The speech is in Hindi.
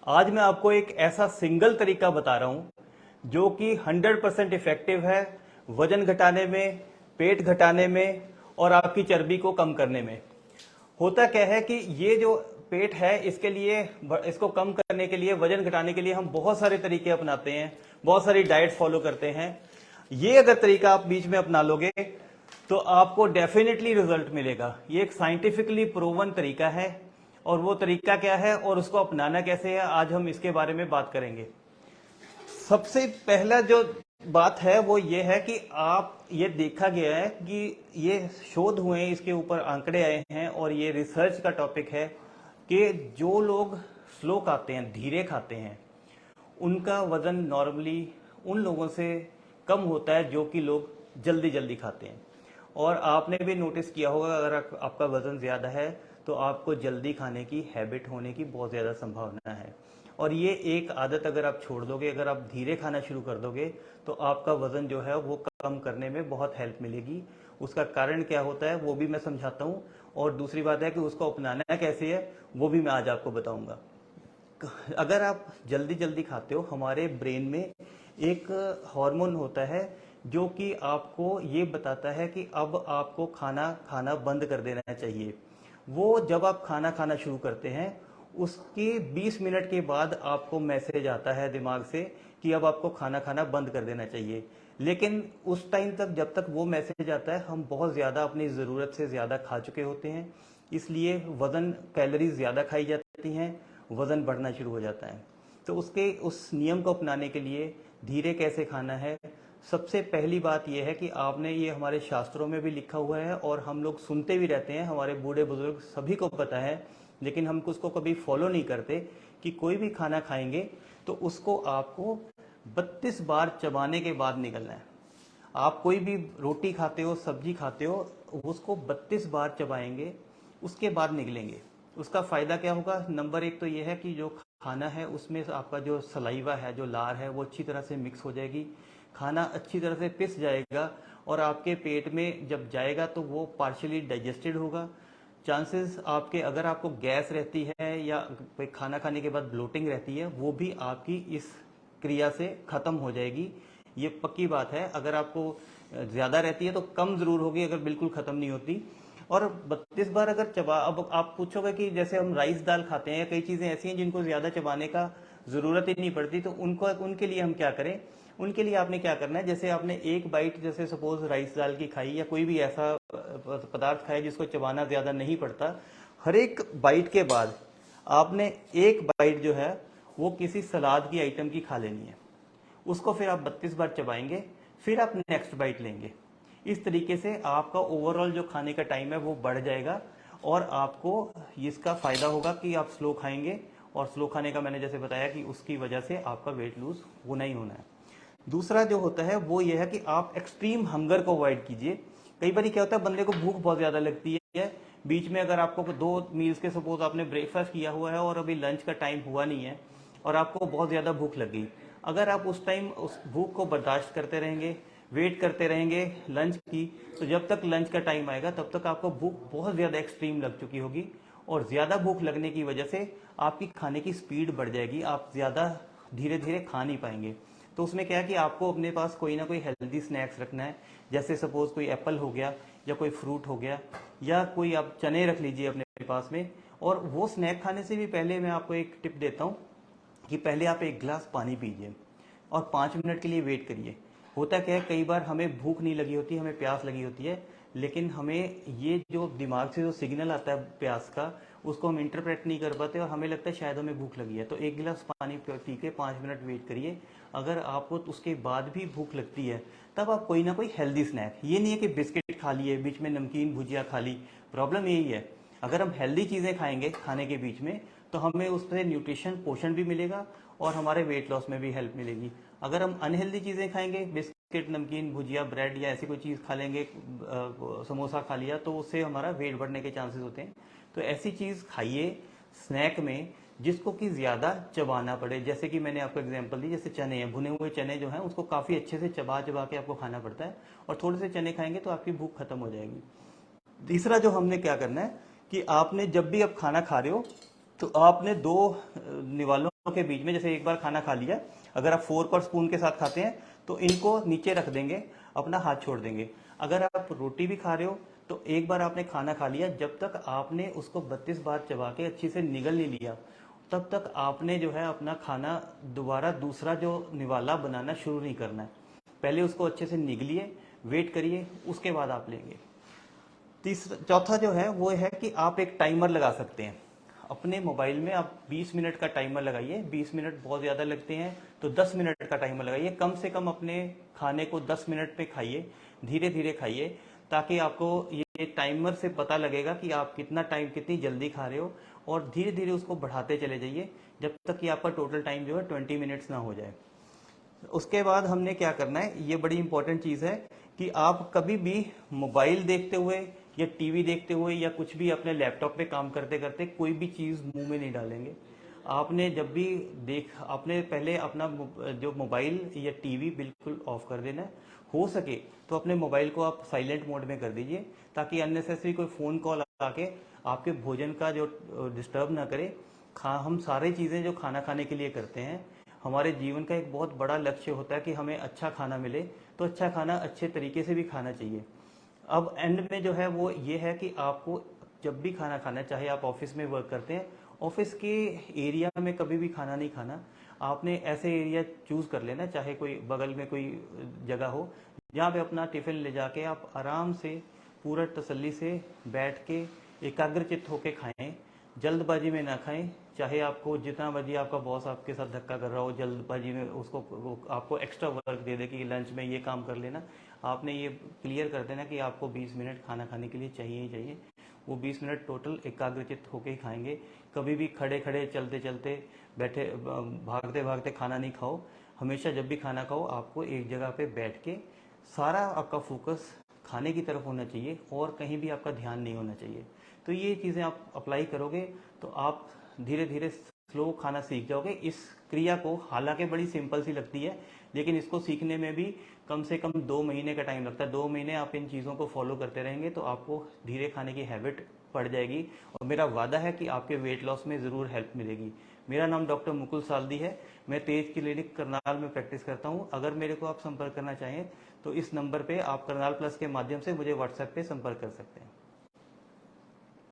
आज मैं आपको एक ऐसा सिंगल तरीका बता रहा हूं जो कि 100% इफेक्टिव है वजन घटाने में, पेट घटाने में और आपकी चर्बी को कम करने में। होता क्या है कि ये जो पेट है इसके लिए, इसको कम करने के लिए, वजन घटाने के लिए हम बहुत सारे तरीके अपनाते हैं, बहुत सारी डाइट फॉलो करते हैं। ये अगर तरीका आप बीच में अपना लोगे तो आपको डेफिनेटली रिजल्ट मिलेगा। ये एक साइंटिफिकली प्रूवन तरीका है और वो तरीका क्या है और उसको अपनाना कैसे है, आज हम इसके बारे में बात करेंगे। सबसे पहला जो बात है वो ये है कि ये देखा गया है कि ये शोध हुए हैं, इसके ऊपर आंकड़े आए हैं और ये रिसर्च का टॉपिक है कि जो लोग स्लो खाते हैं, धीरे खाते हैं, उनका वजन नॉर्मली उन लोगों से कम होता है जो कि लोग जल्दी जल्दी खाते हैं। और आपने भी नोटिस किया होगा, अगर आपका वजन ज्यादा है तो आपको जल्दी खाने की हैबिट होने की बहुत ज्यादा संभावना है। और ये एक आदत अगर आप छोड़ दोगे, अगर आप धीरे खाना शुरू कर दोगे तो आपका वजन जो है वो कम करने में बहुत हेल्प मिलेगी। उसका कारण क्या होता है वो भी मैं समझाता हूँ, और दूसरी बात है कि उसको अपनाना कैसे है वो भी मैं आज आपको बताऊंगा। अगर आप जल्दी जल्दी खाते हो, हमारे ब्रेन में एक हार्मोन होता है जो कि आपको ये बताता है कि अब आपको खाना खाना बंद कर देना चाहिए। वो जब आप खाना खाना शुरू करते हैं उसके 20 मिनट के बाद आपको मैसेज आता है दिमाग से कि अब आपको खाना खाना बंद कर देना चाहिए। लेकिन उस टाइम तक, जब तक वो मैसेज आता है, हम बहुत ज्यादा अपनी जरूरत से ज्यादा खा चुके होते हैं, इसलिए वजन, कैलोरीज ज्यादा खाई जाती हैं, वजन बढ़ना शुरू हो जाता है। तो उस नियम को अपनाने के लिए धीरे कैसे खाना है, सबसे पहली बात यह है कि आपने, ये हमारे शास्त्रों में भी लिखा हुआ है और हम लोग सुनते भी रहते हैं, हमारे बूढ़े बुजुर्ग सभी को पता है, लेकिन हम उसको कभी फॉलो नहीं करते कि कोई भी खाना खाएंगे तो उसको आपको 32 बार चबाने के बाद निकलना है। आप कोई भी रोटी खाते हो, सब्जी खाते हो, उसको 32 बार चबाएंगे, उसके बाद निकलेंगे। उसका फायदा क्या होगा? नंबर एक तो यह है कि जो खाना है उसमें आपका जो सलाइवा है, जो लार है, वो अच्छी तरह से मिक्स हो जाएगी, खाना अच्छी तरह से पिस जाएगा और आपके पेट में जब जाएगा तो वो पार्शियली डाइजेस्टेड होगा। चांसेस आपके, अगर आपको गैस रहती है या कोई खाना खाने के बाद ब्लोटिंग रहती है, वो भी आपकी इस क्रिया से खत्म हो जाएगी। ये पक्की बात है। अगर आपको ज्यादा रहती है तो कम जरूर होगी, अगर बिल्कुल खत्म नहीं होती। और 32 बार अगर चबा, अब आप पूछोगे कि जैसे हम राइस दाल खाते हैं या कई चीजें ऐसी हैं जिनको ज्यादा चबाने का जरूरत ही नहीं पड़ती, तो उनके लिए हम क्या करें? उनके लिए आपने क्या करना है, जैसे आपने एक बाइट, जैसे सपोज राइस दाल की खाई या कोई भी ऐसा पदार्थ खाया जिसको चबाना ज्यादा नहीं पड़ता, हर एक बाइट के बाद आपने एक बाइट जो है वो किसी सलाद की आइटम की खा लेनी है। उसको फिर आप 32 बार चबाएंगे, फिर आप नेक्स्ट बाइट लेंगे। इस तरीके से आपका ओवरऑल जो खाने का टाइम है वो बढ़ जाएगा और आपको इसका फायदा होगा कि आप स्लो खाएंगे। और स्लो खाने का मैंने जैसे बताया कि उसकी वजह से आपका वेट लूज होना ही होना है। दूसरा जो होता है वो ये है कि आप एक्सट्रीम हंगर को अवॉइड कीजिए। कई बार क्या होता है, बंदे को भूख बहुत ज्यादा लगती है, बीच में अगर आपको 2 मील्स के, सपोज आपने ब्रेकफास्ट किया हुआ है और अभी लंच का टाइम हुआ नहीं है और आपको बहुत ज्यादा भूख लग गई, अगर आप उस टाइम उस भूख को बर्दाश्त करते रहेंगे, वेट करते रहेंगे लंच की, तो जब तक लंच का टाइम आएगा तब तक आपको भूख बहुत ज्यादा एक्सट्रीम लग चुकी होगी और ज्यादा भूख लगने की वजह से आपकी खाने की स्पीड बढ़ जाएगी, आप ज्यादा धीरे धीरे खा नहीं पाएंगे। तो उसमें क्या है कि आपको अपने पास कोई ना कोई हेल्दी स्नैक्स रखना है, जैसे सपोज कोई एप्पल हो गया या कोई फ्रूट हो गया या कोई आप चने रख लीजिए अपने पास में। और वो स्नैक खाने से भी पहले मैं आपको एक टिप देता हूँ कि पहले आप एक गिलास पानी पीजिए और 5 मिनट के लिए वेट करिए। होता क्या है, कई बार हमें भूख नहीं लगी होती, हमें प्यास लगी होती है, लेकिन हमें ये जो दिमाग से जो सिग्नल आता है प्यास का, उसको हम इंटरप्रेट नहीं कर पाते और हमें लगता है शायद हमें भूख लगी है। तो एक गिलास पानी पी के 5 मिनट वेट करिए। अगर आपको उसके बाद भी भूख लगती है तब आप कोई ना कोई हेल्दी स्नैक, ये नहीं है कि बिस्किट खा लिए, बीच में नमकीन भुजिया खा ली, प्रॉब्लम यही है। अगर हम हेल्दी चीजें खाएंगे खाने के बीच में तो हमें उससे न्यूट्रिशन, पोषण भी मिलेगा और हमारे वेट लॉस में भी हेल्प मिलेगी। अगर हम अनहेल्दी चीजें खाएंगे, बिस्किट, नमकीन, भुजिया, ब्रेड या ऐसी कोई चीज खा लेंगे, समोसा खा लिया, तो उससे हमारा वेट बढ़ने के चांसेस होते हैं। तो ऐसी चीज खाइए स्नैक में जिसको कि ज्यादा चबाना पड़े। जैसे कि मैंने आपको एग्जांपल दी, जैसे चने हैं, भुने हुए चने जो हैं उसको काफी अच्छे से चबा चबा के आपको खाना पड़ता है और थोड़े से चने खाएंगे तो आपकी भूख खत्म हो जाएगी। तीसरा जो हमने क्या करना है कि आपने जब भी आप खाना खा रहे हो तो आपने 2 निवालों के बीच में, जैसे एक बार खाना खा लिया, अगर आप फोर्क और स्पून के साथ खाते हैं तो इनको नीचे रख देंगे, अपना हाथ छोड़ देंगे। अगर आप रोटी भी खा रहे हो तो एक बार आपने खाना खा लिया, जब तक आपने उसको 32 बार चबा के अच्छी से निगल नहीं लिया, तब तक आपने जो है अपना खाना दोबारा दूसरा जो निवाला बनाना शुरू नहीं करना है। पहले उसको अच्छे से निगलिए, वेट करिए, उसके बाद आप लेंगे। चौथा जो है वो है कि आप एक टाइमर लगा सकते हैं अपने मोबाइल में। आप 20 मिनट का टाइमर लगाइए। 20 मिनट बहुत ज़्यादा लगते हैं तो 10 मिनट का टाइमर लगाइए। कम से कम अपने खाने को 10 मिनट पे खाइए, धीरे धीरे खाइए, ताकि आपको ये टाइमर से पता लगेगा कि आप कितना टाइम, कितनी जल्दी खा रहे हो, और धीरे धीरे उसको बढ़ाते चले जाइए जब तक कि आपका टोटल टाइम जो है 20 मिनट्स ना हो जाए। उसके बाद हमने क्या करना है, ये बड़ी इंपॉर्टेंट चीज़ है कि आप कभी भी मोबाइल देखते हुए या टीवी देखते हुए या कुछ भी अपने लैपटॉप पे काम करते करते कोई भी चीज़ मुंह में नहीं डालेंगे। आपने जब भी आपने पहले अपना जो मोबाइल या टीवी बिल्कुल ऑफ कर देना है। हो सके तो अपने मोबाइल को आप साइलेंट मोड में कर दीजिए, ताकि अननेसेसरी कोई फ़ोन कॉल आके आपके भोजन का जो डिस्टर्ब ना करे। हम सारी चीज़ें जो खाना खाने के लिए करते हैं, हमारे जीवन का एक बहुत बड़ा लक्ष्य होता है कि हमें अच्छा खाना मिले, तो अच्छा खाना अच्छे तरीके से भी खाना चाहिए। अब एंड में जो है वो ये है कि आपको जब भी खाना खाना है, चाहे आप ऑफिस में वर्क करते हैं, ऑफिस के एरिया में कभी भी खाना नहीं खाना। आपने ऐसे एरिया चूज कर लेना, चाहे कोई बगल में कोई जगह हो जहाँ पे अपना टिफिन ले जाके आप आराम से पूरा तसल्ली से बैठ के एकाग्रचित्त होके खाएं। जल्दबाजी में ना खाएं। चाहे आपको जितना मर्जी आपका बॉस आपके साथ धक्का कर रहा हो, जल्दबाजी में आपको एक्स्ट्रा वर्क दे दे कि लंच में ये काम कर लेना, आपने ये क्लियर कर देना कि आपको 20 मिनट खाना खाने के लिए चाहिए ही चाहिए। वो 20 मिनट टोटल एकाग्रचित्त होके ही खाएंगे। कभी भी खड़े खड़े, चलते चलते, बैठे, भागते भागते खाना नहीं खाओ। हमेशा जब भी खाना खाओ आपको एक जगह पे बैठ के सारा आपका फोकस खाने की तरफ होना चाहिए और कहीं भी आपका ध्यान नहीं होना चाहिए। तो ये चीज़ें आप अप्लाई करोगे तो आप धीरे धीरे स्लो खाना सीख जाओगे। इस क्रिया को, हालांकि बड़ी सिंपल सी लगती है, लेकिन इसको सीखने में भी कम से कम 2 महीने का टाइम लगता है। 2 महीने आप इन चीज़ों को फॉलो करते रहेंगे तो आपको धीरे खाने की हैबिट पड़ जाएगी, और मेरा वादा है कि आपके वेट लॉस में ज़रूर हेल्प मिलेगी। मेरा नाम डॉक्टर मुकुल साल्दी है। मैं तेज क्लिनिक करनाल में प्रैक्टिस करता हूँ। अगर मेरे को आप संपर्क करना चाहें तो इस नंबर पे आप करनाल प्लस के माध्यम से मुझे व्हाट्सएप पे संपर्क कर सकते हैं।